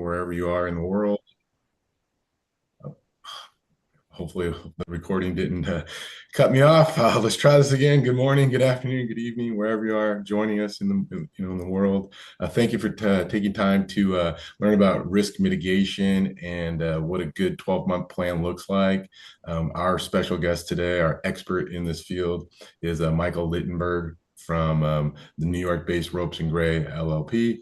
wherever you are in the world. Hopefully the recording didn't cut me off. Let's try this again. Good morning, good afternoon, good evening, wherever you are joining us in the world. Thank you for taking time to learn about risk mitigation and what a good 12-month plan looks like. Our special guest today, our expert in this field, is Michael Littenberg from the New York-based Ropes and Gray LLP.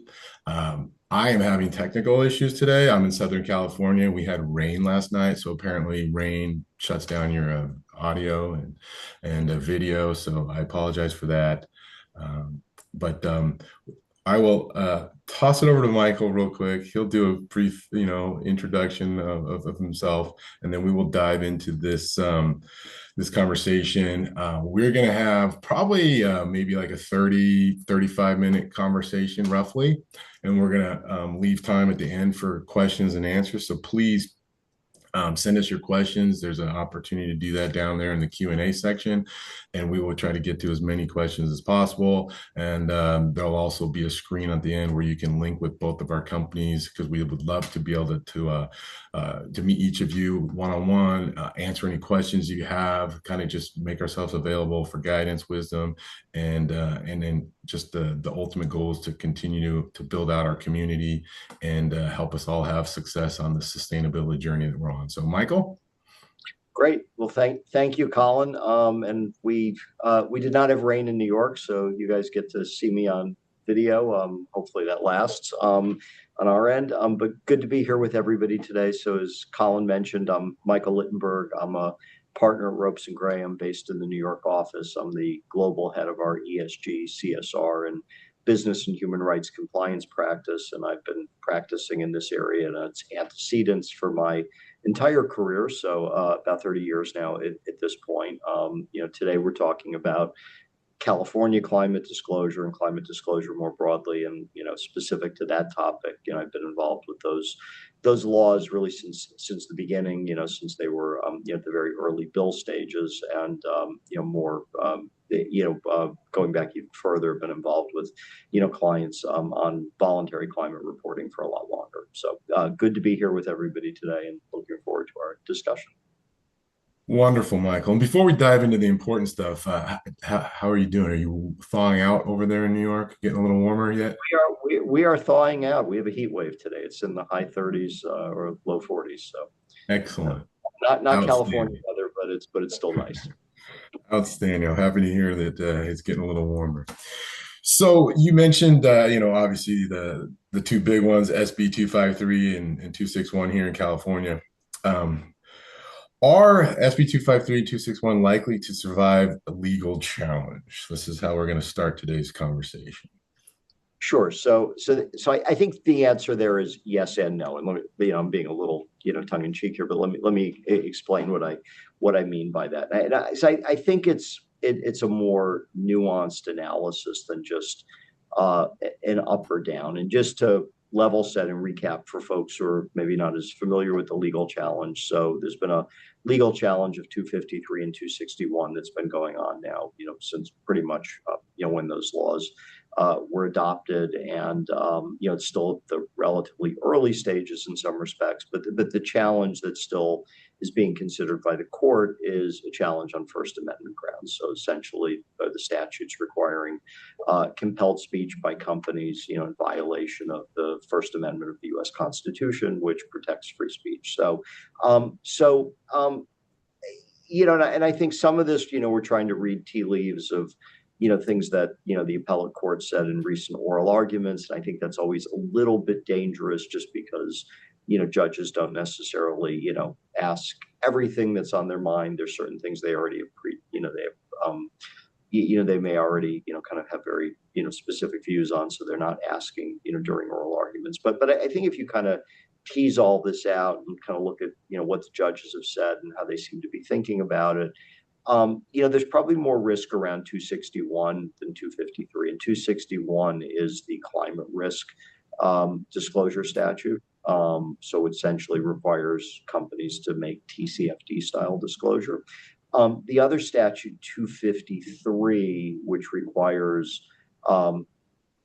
I am having technical issues today. I'm in Southern California. We had rain last night, so apparently rain shuts down your audio and video. So I apologize for that. But I will toss it over to Michael real quick. He'll do a brief, introduction of himself, and then we will dive into this conversation. We're going to have probably maybe like a 35-minute conversation roughly, and we're going to leave time at the end for questions and answers. So please send us your questions. There's an opportunity to do that down there in the Q&A section, and we will try to get to as many questions as possible. And there'll also be a screen at the end where you can link with both of our companies, because we would love to be able to meet each of you one-on-one, answer any questions you have, kind of just make ourselves available for guidance, wisdom, and then just the ultimate goal is to continue to build out our community and help us all have success on the sustainability journey that we're on. So, Michael? Great. Well, thank you, Colin. And we did not have rain in New York, so you guys get to see me on video. Hopefully that lasts on our end. But good to be here with everybody today. So as Colin mentioned, I'm Michael Littenberg. I'm a partner at Ropes and Gray. I'm based in the New York office. I'm the global head of our ESG, CSR, and business and human rights compliance practice. And I've been practicing in this area and its antecedents for my entire career. So about 30 years now at this point. Today we're talking about California climate disclosure and climate disclosure more broadly, and specific to that topic, I've been involved with those laws really since the beginning. Since they were at the very early bill stages, and more going back even further, been involved with clients on voluntary climate reporting for a lot longer. So good to be here with everybody today, and looking forward to our discussion. Wonderful, Michael. And before we dive into the important stuff, how are you doing? Are you thawing out over there in New York? Getting a little warmer yet? We are thawing out. We have a heat wave today. It's in the high 30s or low 40s. So excellent. Not California weather, but it's still nice. Outstanding. I'm happy to hear that it's getting a little warmer. So you mentioned, obviously the two big ones, SB253 and 261 here in California. Are SB253 and 261 likely to survive a legal challenge? This is how we're going to start today's conversation. Sure. So I think the answer there is yes and no. And let me, I'm being a little, tongue in cheek here, but let me explain what I mean by that. I think it's a more nuanced analysis than just an up or down. And just to level set and recap for folks who are maybe not as familiar with the legal challenge. So there's been a legal challenge of 253 and 261 that's been going on now, since pretty much, when those laws were adopted, and it's still at the relatively early stages in some respects, but the challenge that still is being considered by the court is a challenge on First Amendment grounds. So essentially, the statutes requiring compelled speech by companies, in violation of the First Amendment of the U.S. Constitution, which protects free speech. So, and I think some of this, we're trying to read tea leaves of things that, the appellate court said in recent oral arguments. And I think that's always a little bit dangerous, just because, judges don't necessarily, ask everything that's on their mind. There's certain things they already they may already, kind of have very, specific views on. So they're not asking, during oral arguments. But I think if you kind of tease all this out and kind of look at, what the judges have said and how they seem to be thinking about it, there's probably more risk around 261 than 253. And 261 is the climate risk disclosure statute. So it essentially requires companies to make TCFD style disclosure. The other statute, 253, which requires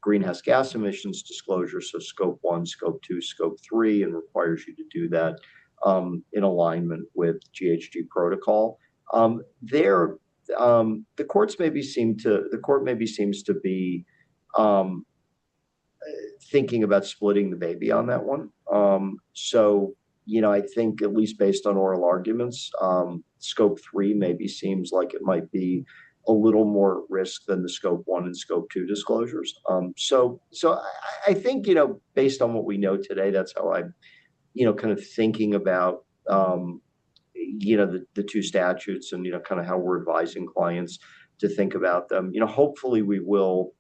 greenhouse gas emissions disclosure, so scope 1, scope 2, scope 3, and requires you to do that in alignment with GHG protocol. There, the court maybe seems to be um, thinking about splitting the baby on that one. I think at least based on oral arguments, scope 3 maybe seems like it might be a little more at risk than the scope 1 and scope 2 disclosures. I think, based on what we know today, that's how I'm, kind of thinking about, the two statutes and, kind of how we're advising clients to think about them. Hopefully we will,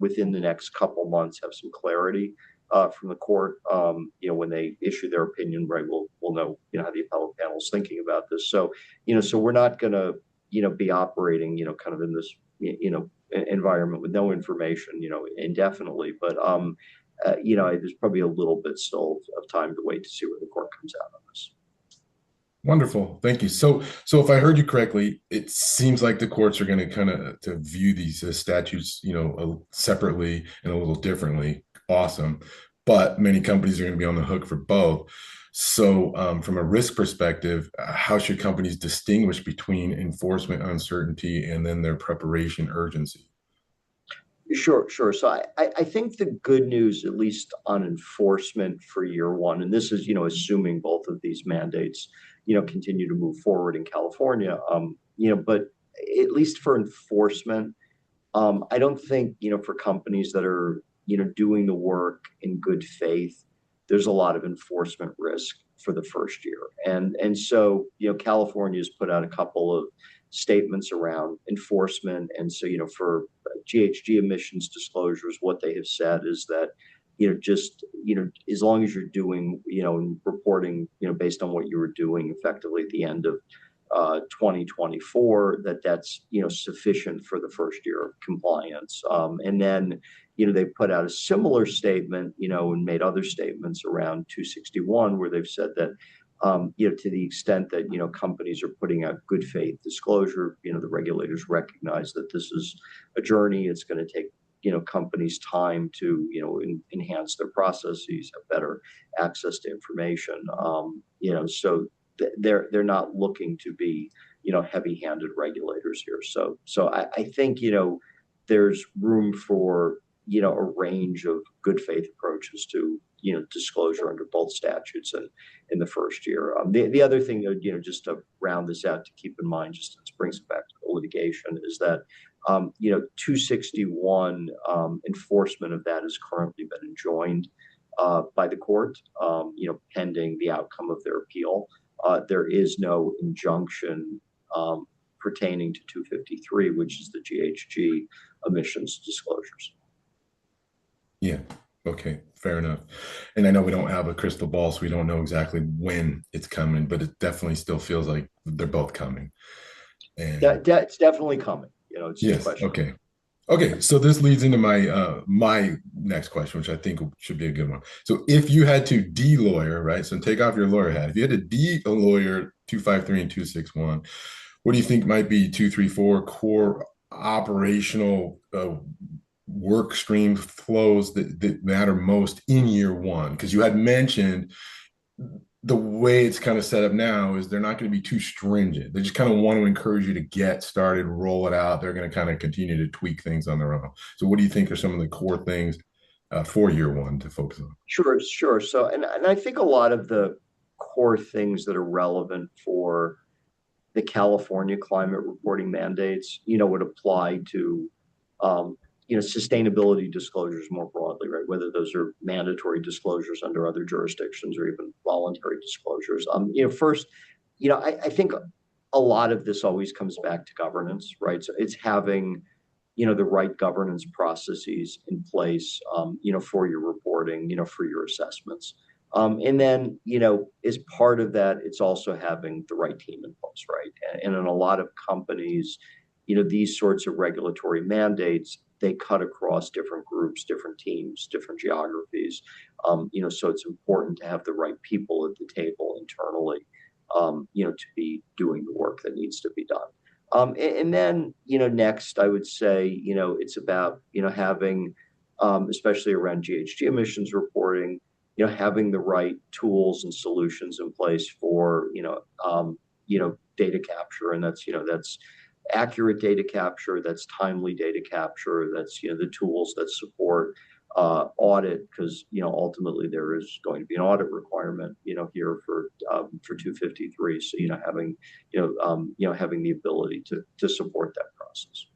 within the next couple months have some clarity from the court. When they issue their opinion, right, we'll know, how the appellate panel is thinking about this. So, so we're not going to, be operating, kind of in this, environment with no information, indefinitely. But, there's probably a little bit still of time to wait to see where the court comes out on this. Wonderful. Thank you. So if I heard you correctly, it seems like the courts are going to kind of to view these statutes, separately and a little differently. Awesome. But many companies are going to be on the hook for both. So from a risk perspective, how should companies distinguish between enforcement uncertainty and then their preparation urgency? Sure. So I think the good news, at least on enforcement for year one, and this is, assuming both of these mandates, continue to move forward in California, but at least for enforcement, I don't think, for companies that are, doing the work in good faith, there's a lot of enforcement risk for the first year. And so, California has put out a couple of statements around enforcement. And so, for GHG emissions disclosures, what they have said is that, just, as long as you're doing, and reporting, based on what you were doing effectively at the end of 2024, that's, sufficient for the first year of compliance. And then, they put out a similar statement, and made other statements around 261, where they've said that, to the extent that, companies are putting out good faith disclosure, the regulators recognize that this is a journey. It's going to take, companies time to, enhance their processes, have better access to information. So they're not looking to be, heavy-handed regulators here. So I think, there's room for, a range of good faith approaches to, disclosure under both statutes and in the first year. The other thing, just to round this out, to keep in mind, just to bring us back to the litigation, is that 261 enforcement of that has currently been enjoined by the court, pending the outcome of their appeal. There is no injunction pertaining to 253, which is the GHG emissions disclosures. Yeah. Okay. Fair enough. And I know we don't have a crystal ball, so we don't know exactly when it's coming, but it definitely still feels like they're both coming. And it's definitely coming. It's yes. just a question. Okay. Okay. So this leads into my next question, which I think should be a good one. So if you had to de-lawyer, right? So take off your lawyer hat. If you had to de-lawyer 253 and 261, what do you think might be 234 core operational work stream flows that matter most in year one? Because you had mentioned the way it's kind of set up now is they're not going to be too stringent. They just kind of want to encourage you to get started, roll it out. They're going to kind of continue to tweak things on their own. So what do you think are some of the core things for year one to focus on? Sure. So, and I think a lot of the core things that are relevant for the California climate reporting mandates, would apply to, sustainability disclosures more broadly, right? Whether those are mandatory disclosures under other jurisdictions or even voluntary disclosures. First, I think a lot of this always comes back to governance, right? So it's having, the right governance processes in place, for your reporting, for your assessments. And then, as part of that, it's also having the right team in place, right? And in a lot of companies, these sorts of regulatory mandates, they cut across different groups, different teams, different geographies. So it's important to have the right people at the table internally, to be doing the work that needs to be done. And then, next, I would say, it's about, having especially around GHG emissions reporting, having the right tools and solutions in place for, data capture. And that's accurate data capture, that's timely data capture, that's, the tools that support audit, because, ultimately there is going to be an audit requirement, here for 253. So, having the ability to support that process.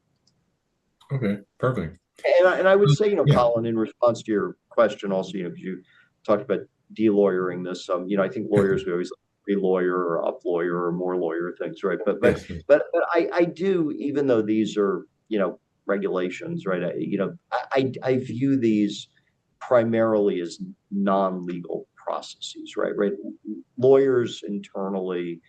Okay, perfect. And I would say, Yeah. Colin, in response to your question, also, because you talked about de-lawyering this, I think lawyers, we always re-lawyer or up-lawyer or more lawyer things, right? But but Yes. Yes. but but I do, even though these are, regulations, right? I view these primarily as non-legal processes, right? Right. Lawyers internally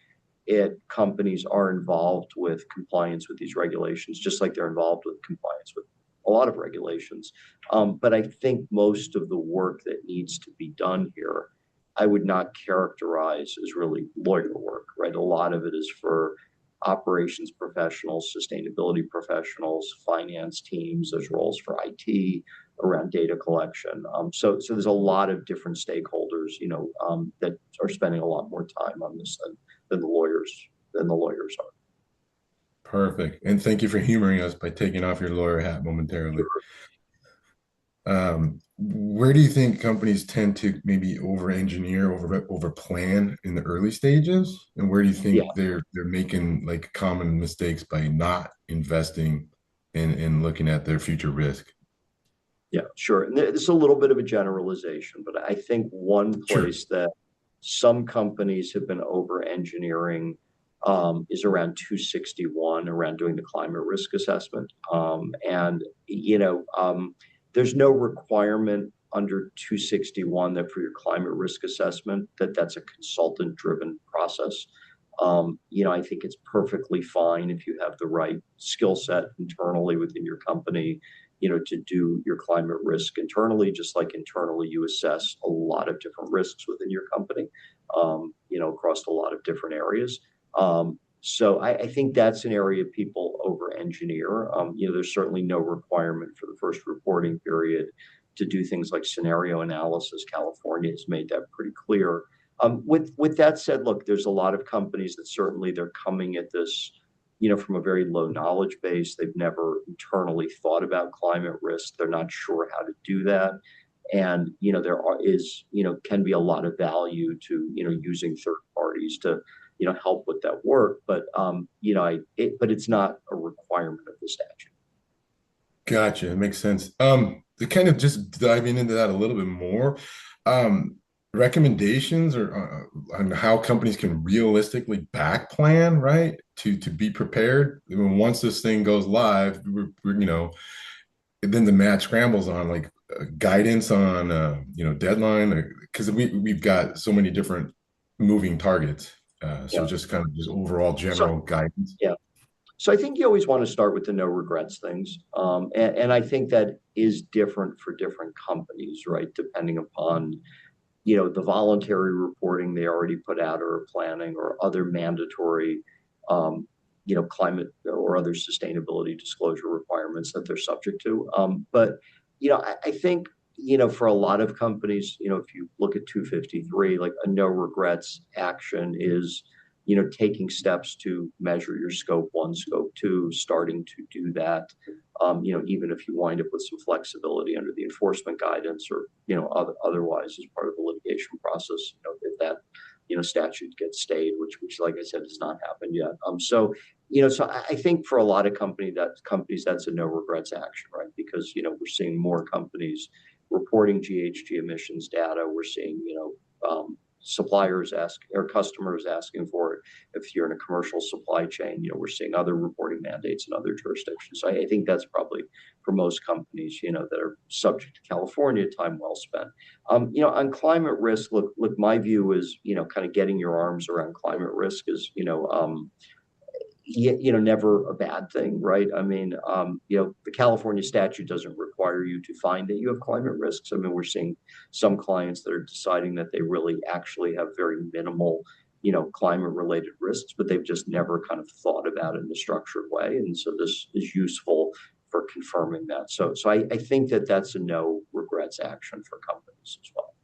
at companies are involved with compliance with these regulations, just like they're involved with compliance with a lot of regulations. But I think most of the work that needs to be done here, I would not characterize as really lawyer work, right? A lot of it is for operations professionals, sustainability professionals, finance teams. There's roles for IT around data collection. So there's a lot of different stakeholders, that are spending a lot more time on this than the lawyers are. Perfect. And thank you for humoring us by taking off your lawyer hat momentarily. Where do you think companies tend to maybe over-engineer, over-plan in the early stages? And where do you Yeah, think they're making like common mistakes by not investing in looking at their future risk? yeah, sure. And this is a little bit of a generalization, but I think one Sure. place that some companies have been over engineering is around 261, around doing the climate risk assessment. And, there's no requirement under 261 that for your climate risk assessment, that's a consultant driven process. I think it's perfectly fine if you have the right skill set internally within your company, to do your climate risk internally, just like internally you assess a lot of different risks within your company, across a lot of different areas. So I think that's an area people over engineer. There's certainly no requirement for the first reporting period to do things like scenario analysis. California has made that pretty clear. With that said, look, there's a lot of companies that certainly they're coming at this, from a very low knowledge base. They've never internally thought about climate risk. They're not sure how to do that. And, can be a lot of value to, using third parties to, help with that work. But, but it's not a requirement of the statute. Gotcha. It makes sense. To kind of just diving into that a little bit more, um, recommendations or on how companies can realistically back plan, right? To be prepared. I mean, once this thing goes live, then the match scrambles on like guidance on deadline, because we've got so many different moving targets. So Yeah. just kind of just overall So, general guidance. yeah. So I think you always want to start with the no regrets things. And I think that is different for different companies, right? Depending upon, the voluntary reporting they already put out or are planning, or other mandatory, climate or other sustainability disclosure requirements that they're subject to. But, I think, for a lot of companies, if you look at 253, like a no regrets action is, taking steps to measure your scope one, scope two, starting to do that. Even if you wind up with some flexibility under the enforcement guidance, or, otherwise as part of the litigation process, if that, statute gets stayed, which like I said, has not happened yet. So I think for a lot of companies, that's a no regrets action, right? Because, we're seeing more companies reporting GHG emissions data. We're seeing, suppliers ask or customers asking for it. If you're in a commercial supply chain, we're seeing other reporting mandates in other jurisdictions. So I think that's probably for most companies, that are subject to California, time well spent. On climate risk, look, my view is, kind of getting your arms around climate risk is, never a bad thing, right? I mean, the California statute doesn't require you to find that you have climate risks. I mean, we're seeing some clients that are deciding that they really actually have very minimal, climate related risks, but they've just never kind of thought about it in a structured way. And so this is useful for confirming that. So I think that that's a no regrets action for companies as well.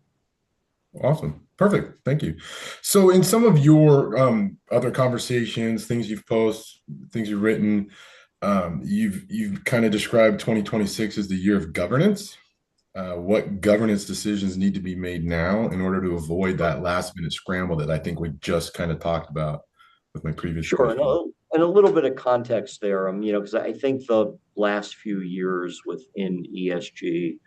Awesome. Perfect. Thank you. So in some of your other conversations, things you've posted, things you've written, you've kind of described 2026 as the year of governance. What governance decisions need to be made now in order to avoid that last minute scramble that I think we just kind of talked about with my previous Sure, question? and a little bit of context there, because I think the last few years within ESG,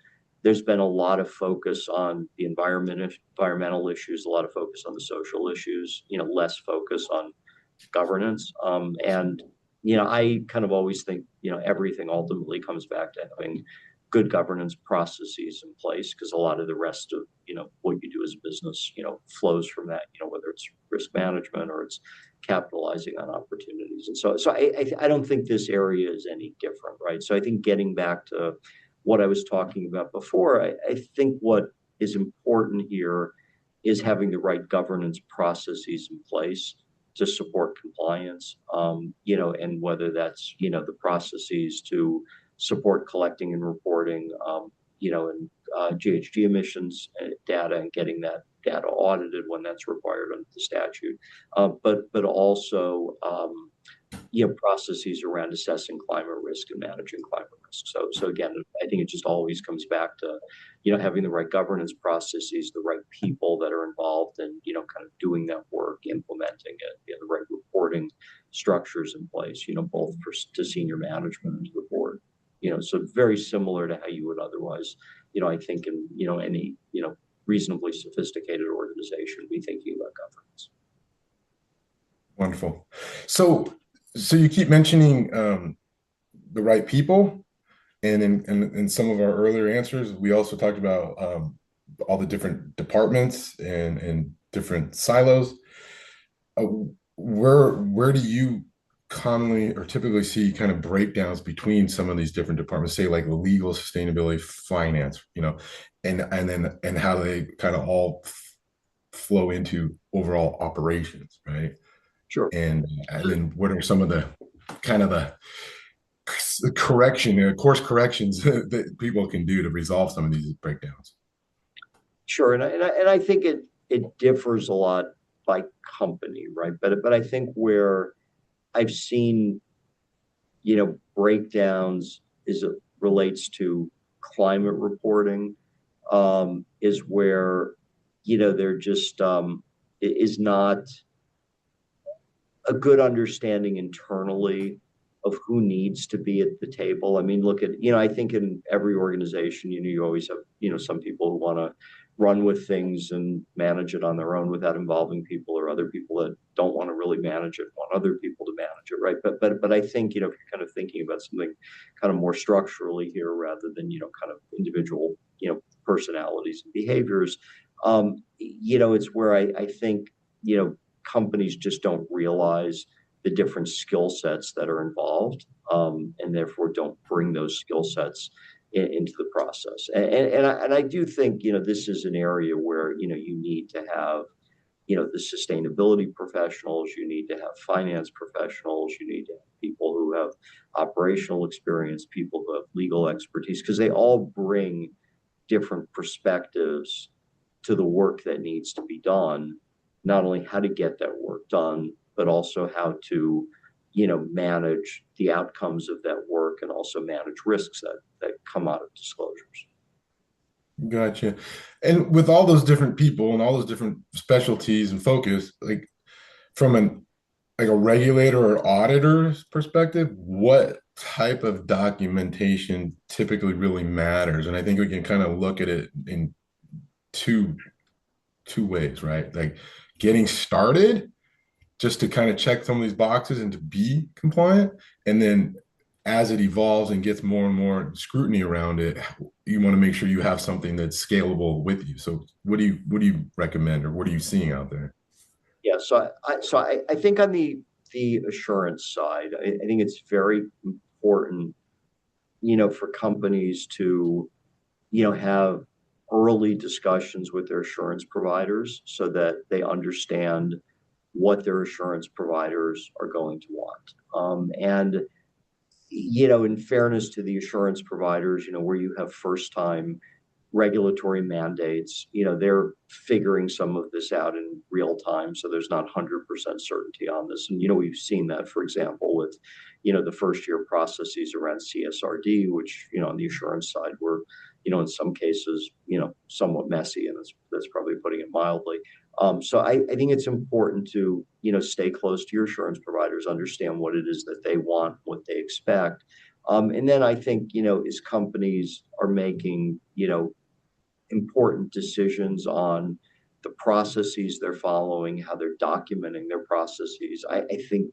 there's been a lot of focus on the environmental issues, a lot of focus on the social issues, less focus on governance. And I kind of always think everything ultimately comes back to having good governance processes in place, because a lot of the rest of what you do as a business flows from that. Whether it's risk management or it's capitalizing on opportunities. And so I don't think this area is any different, right? So I think getting back to what I was talking about before, I think what is important here is having the right governance processes in place to support compliance, and whether that's, the processes to support collecting and reporting, and GHG emissions data, and getting that data audited when that's required under the statute, but also processes around assessing climate risk and managing climate risk. So again, I think it just always comes back to having the right governance processes, the right people that are involved in kind of doing that work, implementing it, the right reporting structures in place, both to senior management and to the board. So very similar to how you would otherwise, I think in any reasonably sophisticated organization be thinking about governance. Wonderful. So you keep mentioning the right people, and in some of our earlier answers, we also talked about all the different departments and different silos. Where do you commonly or typically see kind of breakdowns between some of these different departments, say like legal, sustainability, finance, and how they kind of all flow into overall operations, right? Sure. And then what are some of the kind of the course corrections that people can do to resolve some of these breakdowns? Sure, and I think it differs a lot by company, right? But I think where I've seen breakdowns as it relates to climate reporting, is where there just is not a good understanding internally of who needs to be at the table. I mean, look at, I think in every organization, you always have, some people who want to run with things and manage it on their own without involving people, or other people that don't want to really manage it, want other people to manage it, right? But I think, if you're kind of thinking about something kind of more structurally here rather than, kind of individual, personalities and behaviors, it's where I think, companies just don't realize the different skill sets that are involved, and therefore don't bring those skill sets into the process. And I do think, this is an area where, you need to have, the sustainability professionals, you need to have finance professionals, you need to have people who have operational experience, people who have legal expertise, because they all bring different perspectives to the work that needs to be done, not only how to get that work done, but also how to, manage the outcomes of that work, and also manage risks that come out of disclosures. Gotcha. And with all those different people and all those different specialties and focus, like from a regulator or auditor's perspective, what type of documentation typically really matters? And I think we can kind of look at it in two ways, right? Like getting started just to kind of check some of these boxes and to be compliant. And then as it evolves and gets more and more scrutiny around it, you want to make sure you have something that's scalable with you. So what do you recommend, or what are you seeing out there? Yeah, so I think on the assurance side, I think it's very important, for companies to, have early discussions with their assurance providers so that they understand what their assurance providers are going to want. And in fairness to the assurance providers, where you have first time regulatory mandates, they're figuring some of this out in real time. So there's not 100% certainty on this. And, we've seen that, for example, with, the first year processes around CSRD, which, on the assurance side were, in some cases, somewhat messy. And that's probably putting it mildly. So I think it's important to, stay close to your assurance providers, understand what it is that they want, what they expect. And then I think, as companies are making, important decisions on the processes they're following, how they're documenting their processes. I think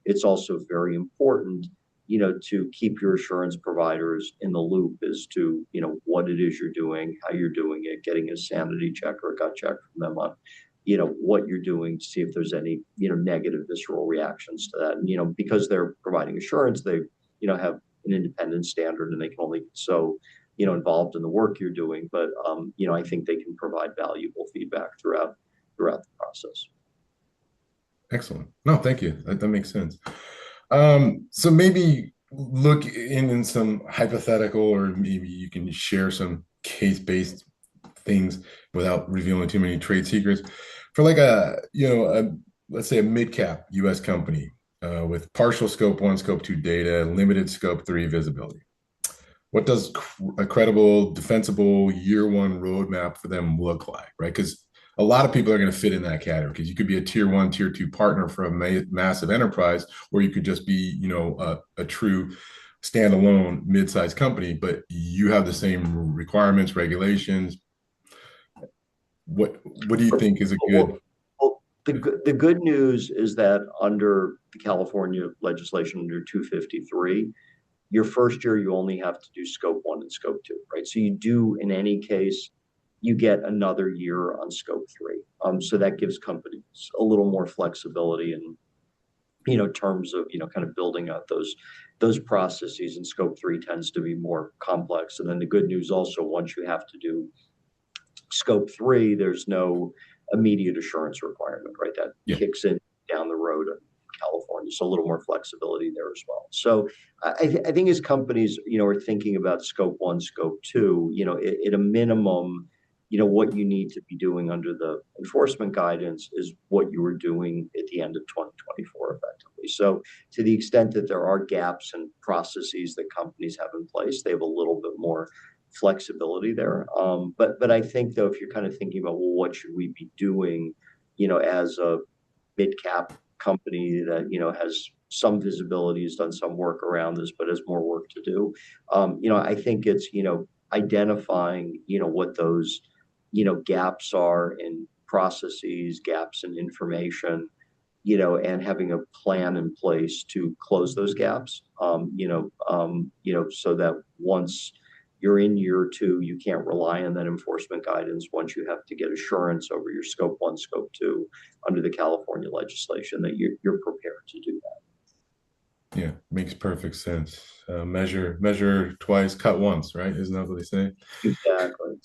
it's also very important, to keep your assurance providers in the loop as to, what it is you're doing, how you're doing it, getting a sanity check or a gut check from them on, what you're doing to see if there's any, negative visceral reactions to that. And, because they're providing assurance, they, have an independent standard and they can only so involved in the work you're doing. But I think they can provide valuable feedback throughout the process. Excellent. No, thank you. That makes sense. So maybe look in some hypothetical, or maybe you can share some case-based things without revealing too many trade secrets for like let's say a mid-cap US company with partial scope 1, scope 2 data, limited scope 3 visibility. What does a credible, defensible year one roadmap for them look like, right? Because a lot of people are going to fit in that category, because you could be a tier 1, tier 2 partner for a massive enterprise, or you could just be, a true standalone mid-sized company, but you have the same requirements, regulations. What do you think is a good? Well, the good news is that under the California legislation, under 253, your first year, you only have to do scope 1 and scope 2, right? So you do, in any case, you get another year on scope 3. So that gives companies a little more flexibility in, terms of, kind of building out those processes. And scope 3 tends to be more complex. And then the good news also, once you have to do scope 3, there's no immediate assurance requirement, right? That kicks in down the road in California. So a little more flexibility there as well. So I think as companies, are thinking about scope 1, scope 2, at a minimum, what you need to be doing under the enforcement guidance is what you were doing at the end of 2024 effectively. So to the extent that there are gaps and processes that companies have in place, they have a little bit more flexibility there. But I think, though, if you're kind of thinking about, well, what should we be doing, as a mid-cap company that, has some visibility, has done some work around this, but has more work to do. I think it's, identifying, what those, gaps are in processes, gaps in information, and having a plan in place to close those gaps, so that once you're in year 2, you can't rely on that enforcement guidance. Once you have to get assurance over your scope 1, scope 2 under the California legislation, that you're prepared to do that. Yeah, makes perfect sense. Measure twice, cut once, right? Isn't that what they say? Exactly.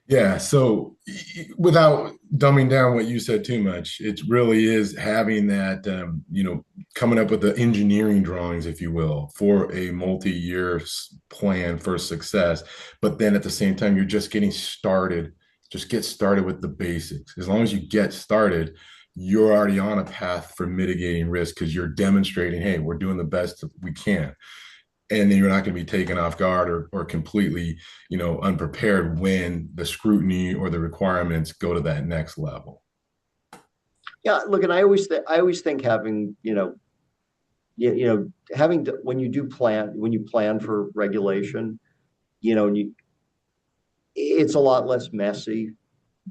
Yeah, so without dumbing down what you said too much, it really is having that, coming up with the engineering drawings, if you will, for a multi-year plan for success. But then at the same time, you're just getting started. Just get started with the basics. As long as you get started, you're already on a path for mitigating risk, because you're demonstrating, hey, we're doing the best we can. And then you're not going to be taken off guard or completely, unprepared when the scrutiny or the requirements go to that next level. Yeah, look, and I always think having, having to, when you plan for regulation, it's a lot less messy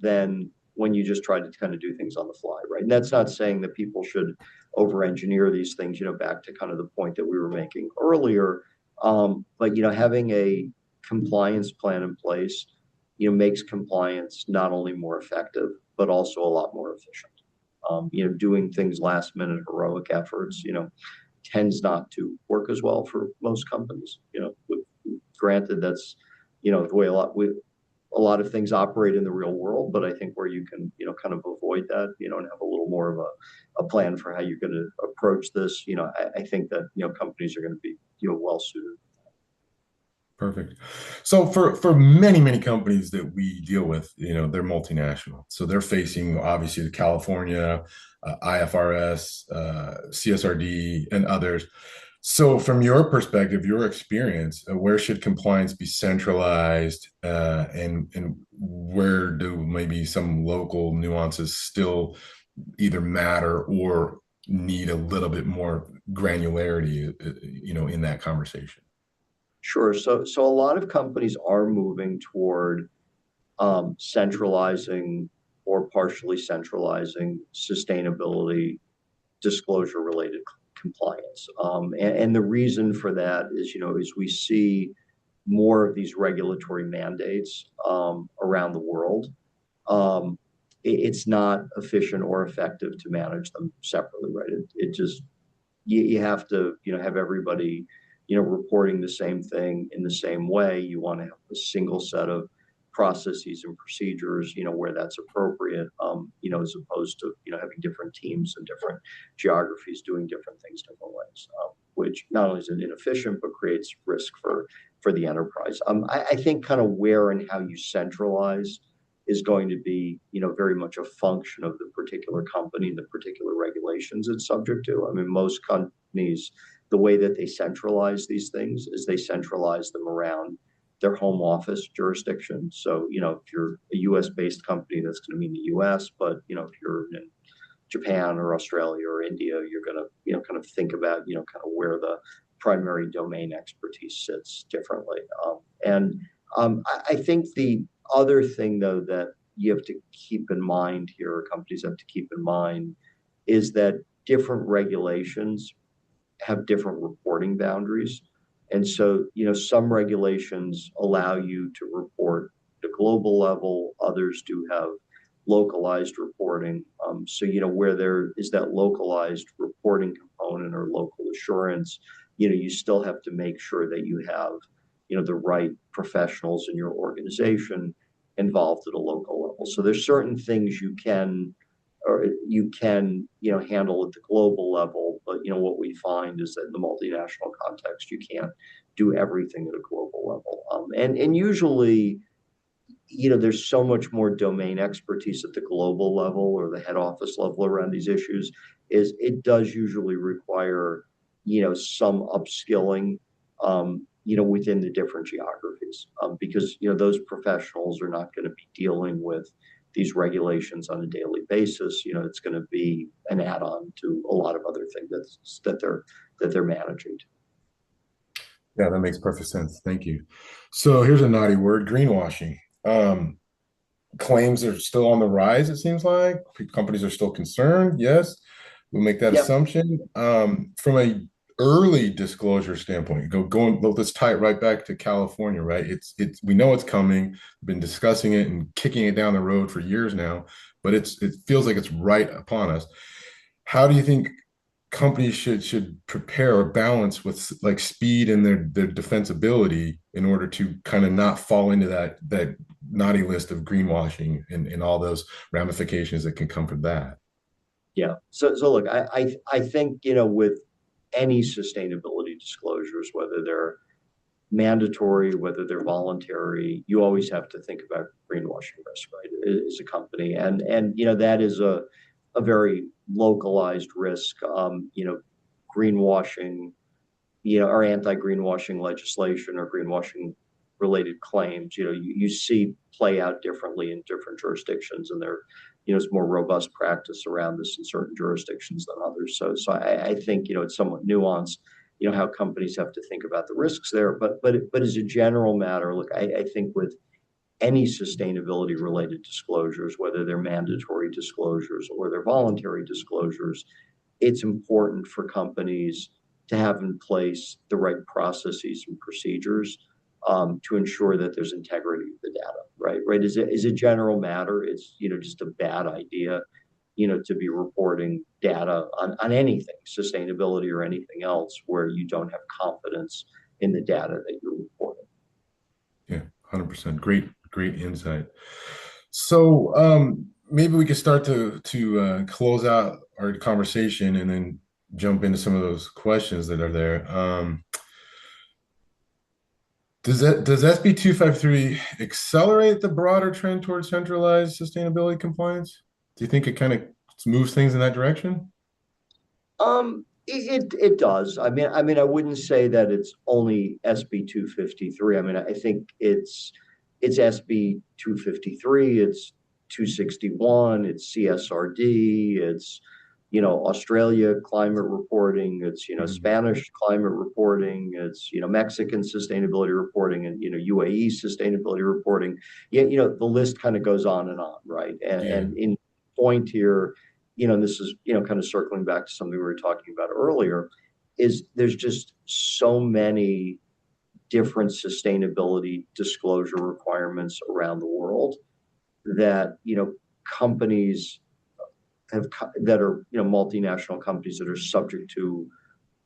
than when you just try to kind of do things on the fly, right? And that's not saying that people should over-engineer these things, back to kind of the point that we were making earlier. But, having a compliance plan in place, makes compliance not only more effective, but also a lot more efficient. Doing things last minute heroic efforts, tends not to work as well for most companies. Granted, that's, the way a lot of things operate in the real world, but I think where you can, kind of avoid that, and have a little little more of a plan for how you're going to approach this, I think that, companies are going to be, well suited. Perfect. So for many companies that we deal with, they're multinational. So they're facing obviously the California, IFRS, CSRD, and others. So from your perspective, your experience, where should compliance be centralized, and where do maybe some local nuances still either matter or need a little bit more granularity, in that conversation? Sure. So a lot of companies are moving toward centralizing or partially centralizing sustainability disclosure related compliance. And the reason for that is we see more of these regulatory mandates around the world. Um, it's not efficient or effective to manage them separately, right? It just you have to have everybody reporting the same thing in the same way. You want to have a single set of processes and procedures where that's appropriate, as opposed to having different teams and different geographies doing different things different ways, which not only is it inefficient but creates risk for the enterprise. I think kind of where and how you centralize is going to be, very much a function of the particular company and the particular regulations it's subject to. I mean, most companies, the way that they centralize these things is they centralize them around their home office jurisdiction. So, if you're a US based company, that's going to mean the US, but, if you're in Japan or Australia or India, you're going to, kind of think about, kind of where the primary domain expertise sits differently. I think the other thing, though, that you have to keep in mind here, or companies have to keep in mind, is that different regulations have different reporting boundaries. And so, some regulations allow you to report at a global level, others do have localized reporting. So, where there is that localized reporting component or local assurance, you still have to make sure that you have, the right professionals in your organization involved at a local level. So there's certain things you can handle at the global level, but what we find is that in the multinational context you can't do everything at a global level, and usually there's so much more domain expertise at the global level or the head office level around these issues. Is it does usually require some upskilling, within the different geographies, because those professionals are not going to be dealing with these regulations on a daily basis. It's going to be an add-on to a lot of other things that they're managing. Yeah, that makes perfect sense. Thank you. So here's a naughty word, greenwashing. Um, Claims are still on the rise, it seems like. Companies are still concerned. Yes, we'll make that Yep. assumption. From a early disclosure standpoint, let's tie it right back to California, right? It's we know it's coming. We've been discussing it and kicking it down the road for years now, but it feels like it's right upon us. How do you think companies should prepare or balance with like speed and their defensibility in order to kind of not fall into that naughty list of greenwashing and all those ramifications that can come from that? Yeah. So look, I think with any sustainability disclosures, whether they're mandatory, whether they're voluntary, you always have to think about greenwashing risk, right? As a company, and that is a very localized risk. Greenwashing, or anti-greenwashing legislation or greenwashing related claims, you see play out differently in different jurisdictions, and there, is more robust practice around this in certain jurisdictions than others. So I think it's somewhat nuanced, how companies have to think about the risks there. But as a general matter, look, I think with any sustainability related disclosures, whether they're mandatory disclosures or they're voluntary disclosures, it's important for companies to have in place the right processes and procedures, to ensure that there's integrity of the data, right? Right. As a general matter, it's just a bad idea, to be reporting data on anything, sustainability or anything else, where you don't have confidence in the data that you're reporting. Yeah, 100%. Great insight. So, maybe we could start to close out our conversation and then jump into some of those questions that are there. Does SB253 accelerate the broader trend towards centralized sustainability compliance? Do you think it kind of moves things in that direction? It does. I wouldn't say that it's only SB 253. I think it's SB 253, it's 261, it's CSRD, it's Australia climate reporting, it's Mhm. Spanish climate reporting, it's Mexican sustainability reporting, and UAE sustainability reporting. Yeah, the list kind of goes on, right? Yeah. And in point here, and this is kind of circling back to something we were talking about earlier, is there's just so many different sustainability disclosure requirements around the world that companies that are multinational companies that are subject to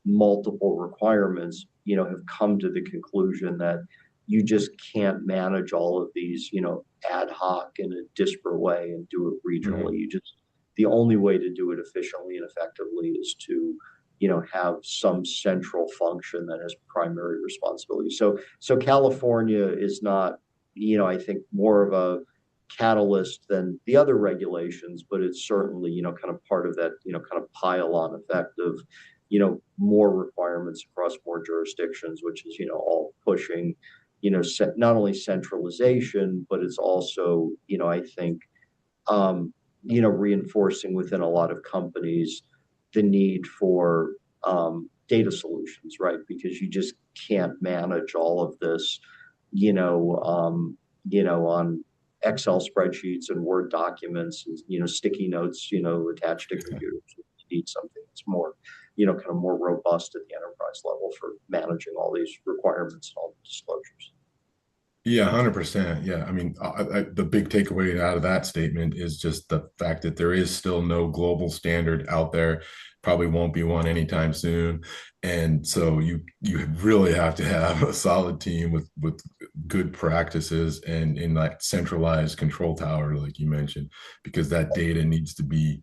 multiple requirements have come to the conclusion that you just can't manage all of these ad hoc in a disparate way and do it regionally. Mhm. You just The only way to do it efficiently and effectively is to have some central function that has primary responsibility. So California is not, I think, more of a catalyst than the other regulations, but it's certainly kind of part of that kind of pile on effect of more requirements across more jurisdictions, which is all pushing not only centralization, but it's also I think reinforcing within a lot of companies the need for data solutions, right? Because you just can't manage all of this, on Excel spreadsheets and Word documents, and sticky notes, attached to computers. You need something that's more, kind of more robust at the enterprise level for managing all these requirements and all the disclosures. Yeah, 100%. Yeah. I mean, the big takeaway out of that statement is just the fact that there is still no global standard out there. Probably won't be one anytime soon. And so you really have to have a solid team with good practices and in that centralized control tower, like you mentioned, because that data needs to be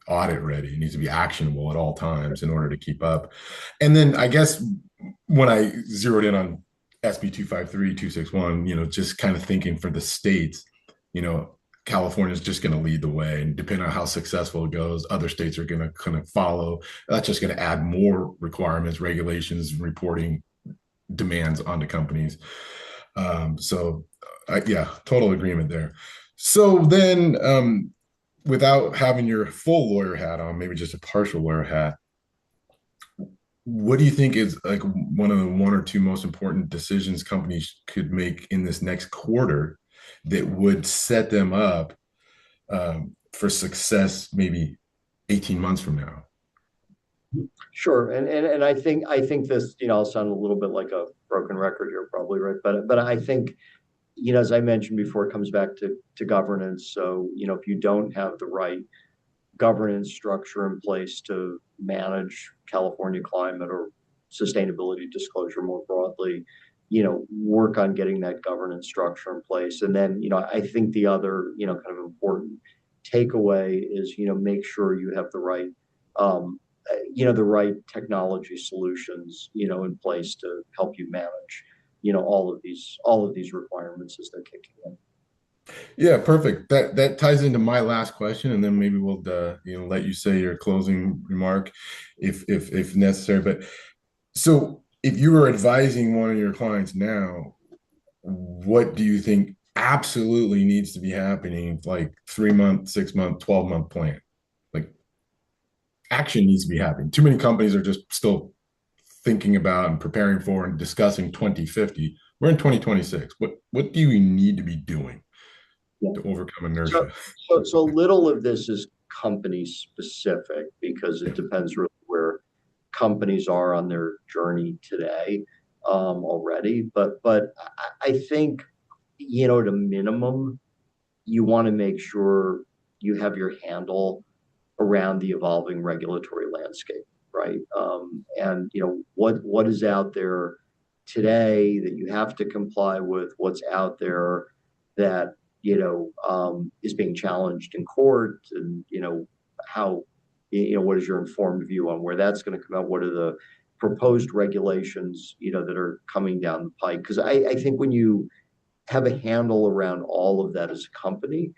audit ready. It needs to be actionable at all times in order to keep up. And then I guess when I zeroed in on SB 253, 261, just kind of thinking for the states, you know, California is just going to lead the way. And depending on how successful it goes, other states are going to kind of follow. That's just going to add more requirements, regulations, reporting demands onto companies. Yeah, total agreement there. So then, without having your full lawyer hat on, maybe just a partial lawyer hat, what do you think is like one of the one or two most important decisions companies could make in this next quarter that would set them up for success maybe 18 months from now? Sure, and I think this, I'll sound a little bit like a broken record here, probably, right? But I think, as I mentioned before, it comes back to governance. So, if you don't have the right governance structure in place to manage California climate or sustainability disclosure more broadly, work on getting that governance structure in place. And then, I think the other, kind of important takeaway is, make sure you have the right, the right technology solutions, in place to help you manage, all of these requirements as they're kicking in. Yeah, perfect. That ties into my last question, and then maybe we'll let you say your closing remark if necessary. But so if you were advising one of your clients now, what do you think absolutely needs to be happening, like 3 month, 6 month, 12-month plan? Like action needs to be happening. Too many companies are just still thinking about and preparing for and discussing 2050. We're in 2026. What do we need to be doing Yeah. to overcome So, inertia? so little of this is company specific because it Yeah. depends really where companies are on their journey today, already. But I think, at a minimum, you want to make sure you have your handle around the evolving regulatory landscape, right? And what is out there today that you have to comply with, what's out there that is being challenged in court, and how, what is your informed view on where that's going to come out? What are the proposed regulations, that are coming down the pike? Because I think when you have a handle around all of that as a company,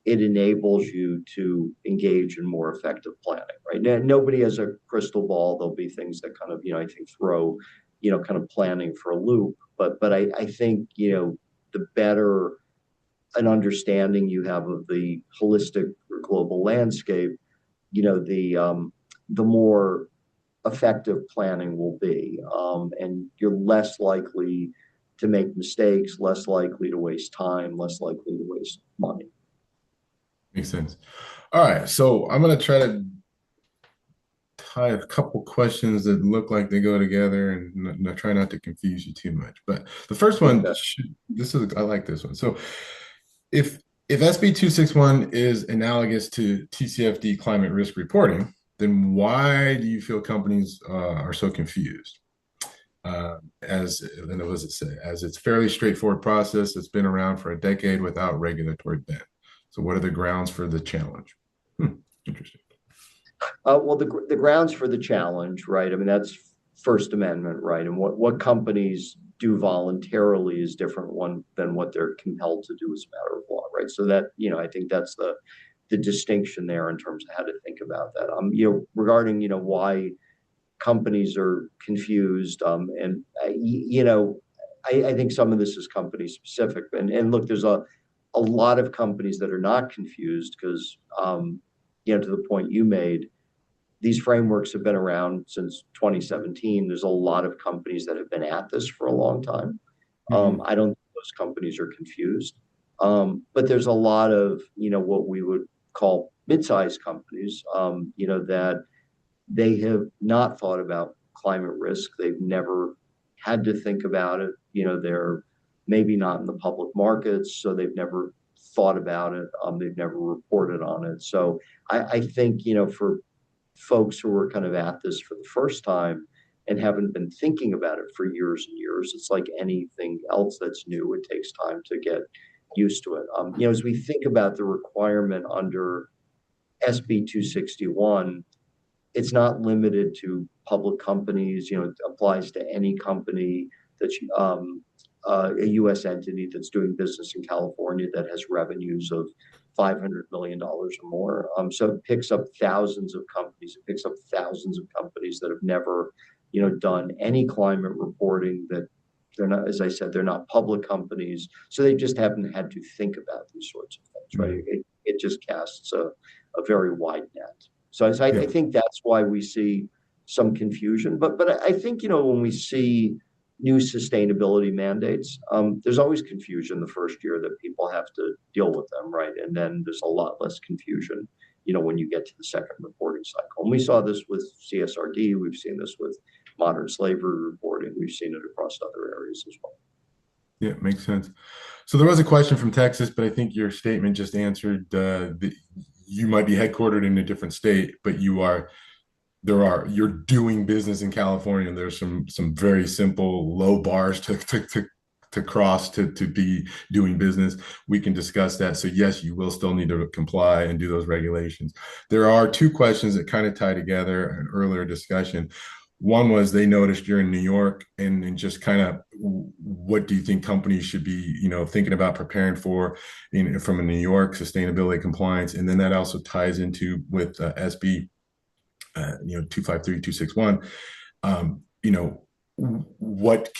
it enables you to engage in more effective planning, right? Now, nobody has a crystal ball. There'll be things that kind of, I think throw, kind of planning for a loop. But I think, the better an understanding you have of the holistic or global landscape, the more effective planning will be, and you're less likely to make mistakes, less likely to waste time, less likely to waste money. Makes sense. All right, so I'm going to try to tie a couple questions that look like they go together, and try not to confuse you too much. But the first one, Okay. I like this one. So if SB261 is analogous to TCFD climate risk reporting, then why do you feel companies are so confused? As and what does it say? As it's fairly straightforward process that's been around for a decade without regulatory bent. So what are the grounds for the challenge? Interesting. Well, the grounds for the challenge, right? I mean, that's First Amendment, right? And what companies do voluntarily is different than what they're compelled to do as a matter of law, right? So that, I think that's the distinction there in terms of how to think about that. Regarding, why companies are confused, and I think some of this is company specific, and look, there's a lot of companies that are not confused because, to the point you made, these frameworks have been around since 2017. There's a lot of companies that have been at this for a long time. I don't think those companies are confused, but there's a lot of, what we would call mid-sized companies, that they have not thought about climate risk. They've never had to think about it. They're maybe not in the public markets, so they've never thought about it. They've never reported on it. So I think, for folks who are kind of at this for the first time and haven't been thinking about it for years and years, it's like anything else that's new. It takes time to get used to it. As we think about the requirement under SB 261, it's not limited to public companies. It applies to any company that's a U.S. entity that's doing business in California that has revenues of $500 million or more. So it picks up thousands of companies. It picks up thousands of companies that have never, done any climate reporting, that they're not, as I said, they're not public companies. So they just haven't had to think about these sorts of things, right? It just casts a very wide net. So I think that's why we see some confusion. But I think, when we see new sustainability mandates, there's always confusion the first year that people have to deal with them, right? And then there's a lot less confusion, when you get to the second reporting cycle. And we saw this with CSRD. We've seen this with modern slavery reporting. We've seen it across other areas as well. Yeah, makes sense. So there was a question from Texas, but I think your statement just answered you might be headquartered in a different state, but you're doing business in California, and there's some very simple low bars to cross to be doing business. We can discuss that. So yes, you will still need to comply and do those regulations. There are two questions that kind of tie together an earlier discussion. One was they noticed you're in New York, and just kind of what do you think companies should be, thinking about preparing for from a New York sustainability compliance? And then that also ties into with SB 253, 261. What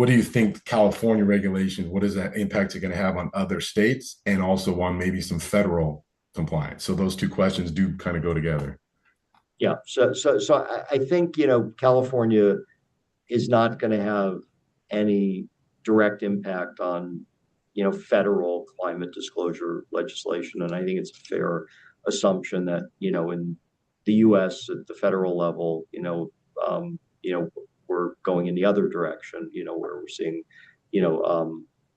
do you think California regulations, what is that impact going to have on other states and also on maybe some federal compliance? So those two questions do kind of go together. Yeah. So I think, California is not going to have any direct impact on, federal climate disclosure legislation. And I think it's a fair assumption that, in the U.S. at the federal level, we're going in the other direction, where we're seeing,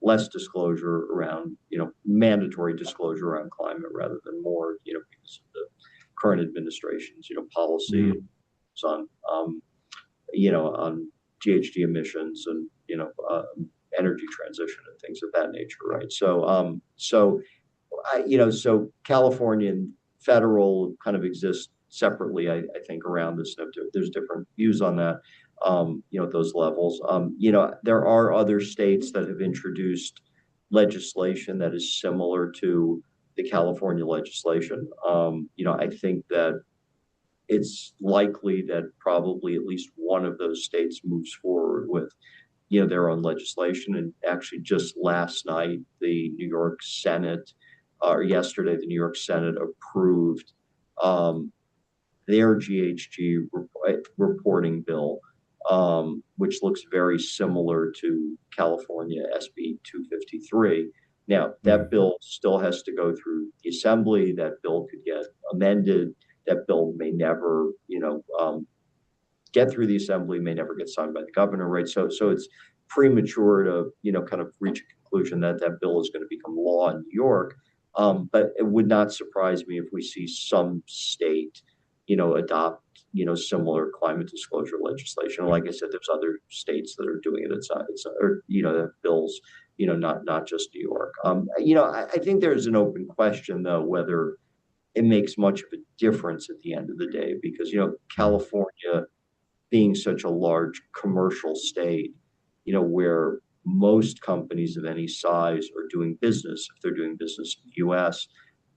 less disclosure around, mandatory disclosure around climate rather than more, because of the current administration's, policy on GHG emissions and, energy transition and things of that nature, right? So California and federal kind of exist separately, I think, around this. There's different views on that, at those levels. There are other states that have introduced legislation that is similar to the California legislation. I think that it's likely that probably at least one of those states moves forward with their own legislation. And actually, just last night, the New York Senate, or yesterday, the New York Senate approved their GHG reporting bill, which looks very similar to California SB 253. Now, that bill still has to go through the assembly. That bill could get amended. That bill may never, get through the assembly, may never get signed by the governor, right? So it's premature to, kind of reach a conclusion that that bill is going to become law in New York. But it would not surprise me if we see some state, adopt, similar climate disclosure legislation. Like I said, there's other states that are doing it. That bills, not just New York. I think there's an open question though, whether it makes much of a difference at the end of the day, because, California being such a large commercial state, where most companies of any size are doing business, if they're doing business in the US,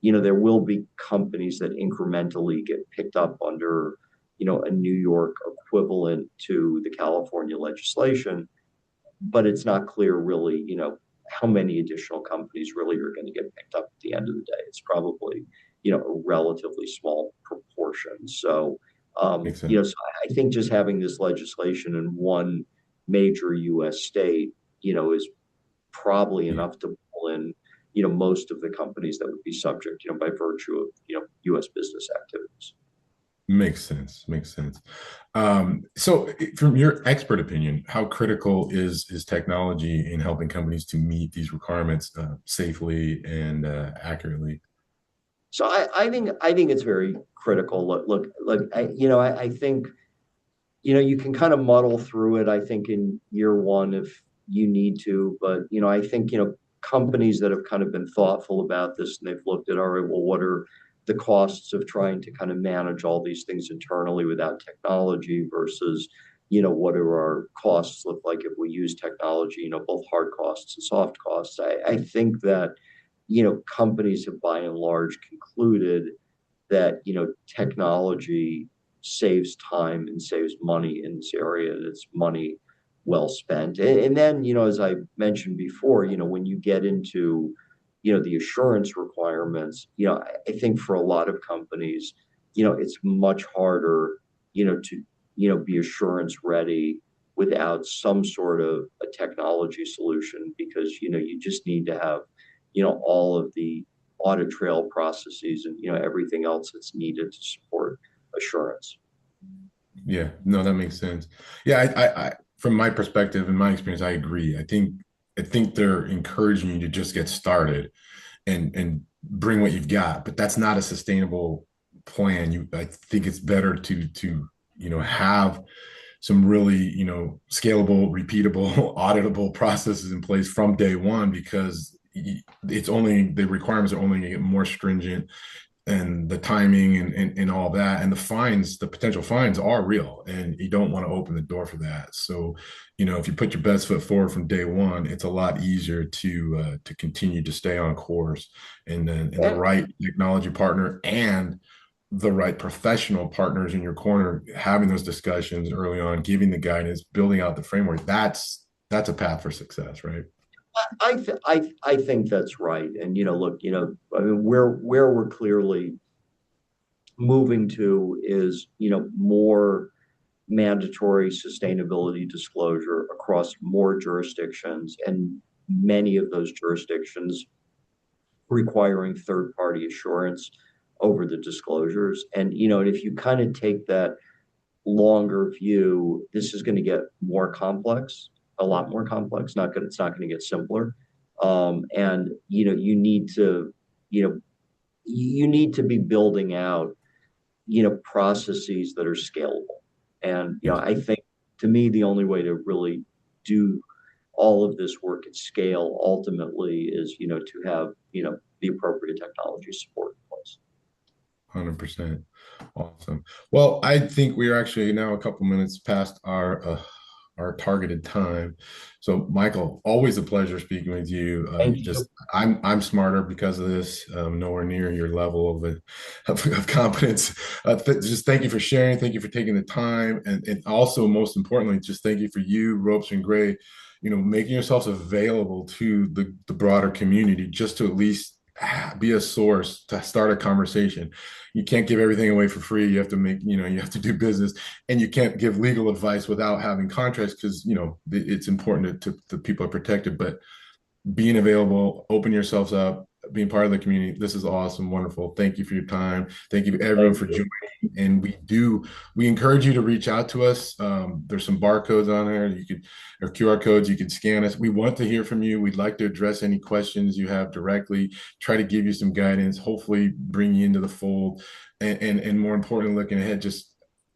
there will be companies that incrementally get picked up under, a New York equivalent to the California legislation, but it's not clear really, how many additional companies really are going to get picked up at the end of the day. It's probably, a relatively small proportion. So, Makes sense. so I think just having this legislation in one major U.S. state, is probably Yeah. enough to pull in, most of the companies that would be subject, by virtue of, U.S. business activities. Makes sense. Makes sense. So, from your expert opinion, how critical is technology in helping companies to meet these requirements safely and accurately? So I think it's very critical. I think you can kind of muddle through it. I think in year one if you need to, but I think companies that have kind of been thoughtful about this and they've looked at, all right, well, what are the costs of trying to kind of manage all these things internally without technology versus what do our costs look like if we use technology, both hard costs and soft costs. I think that companies have by and large concluded that technology saves time and saves money in this area, and it's money well spent. And then as I mentioned before, when you get into the assurance requirements, I think for a lot of companies, it's much harder to be assurance ready without some sort of a technology solution, because you just need to have all of the audit trail processes and everything else that's needed to support assurance. Yeah, no, that makes sense. Yeah, from my perspective and my experience, I agree. I think they're encouraging you to just get started and bring what you've got, but that's not a sustainable plan. I think it's better to have some really scalable, repeatable, auditable processes in place from day one, because the requirements are only going to get more stringent, and the timing and all that, and the potential fines are real, and you don't want to open the door for that. So if you put your best foot forward from day one, it's a lot easier to continue to stay on course, and then the right technology partner and the right professional partners in your corner, having those discussions early on, giving the guidance, building out the framework. That's a path for success, right? I think that's right. And look, I mean, where we're clearly moving to is more mandatory sustainability disclosure across more jurisdictions, and many of those jurisdictions requiring third party assurance over the disclosures. And and if you kind of take that longer view, this is going to get more complex, a lot more complex. It's not going to get simpler. And you need to be building out processes that are scalable. And I think, to me, the only way to really do all of this work at scale ultimately is, to have, the appropriate technology support in place. 100%. Awesome. Well, I think we are actually now a couple minutes past our targeted time. So, Michael, always a pleasure speaking with you. Thank you. Just I'm smarter because of this. Nowhere near your level of competence. Just thank you for sharing. Thank you for taking the time, and also most importantly, just thank you for you, Ropes and Gray, making yourselves available to the broader community, just to at least be a source to start a conversation. You can't give everything away for free. You have to you have to do business, and you can't give legal advice without having contracts, because it's important to the people are protected. But being available, open yourselves up, being part of the community. This is awesome, wonderful. Thank you for your time. Thank you everyone Thank for you. joining. And we encourage you to reach out to us. There's some barcodes on there. Or QR codes, you can scan us. We want to hear from you. We'd like to address any questions you have directly, try to give you some guidance, hopefully bring you into the fold. And more importantly, looking ahead, just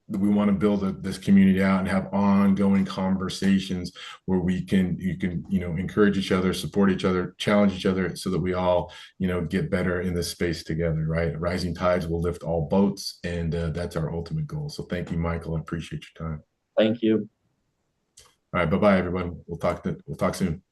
we want to build this community out and have ongoing conversations where you can encourage each other, support each other, challenge each other, so that we all get better in this space together. Right, rising tides will lift all boats, and that's our ultimate goal. So thank you, Michael. I appreciate your time. Thank you. All right, bye bye, everyone. We'll talk soon.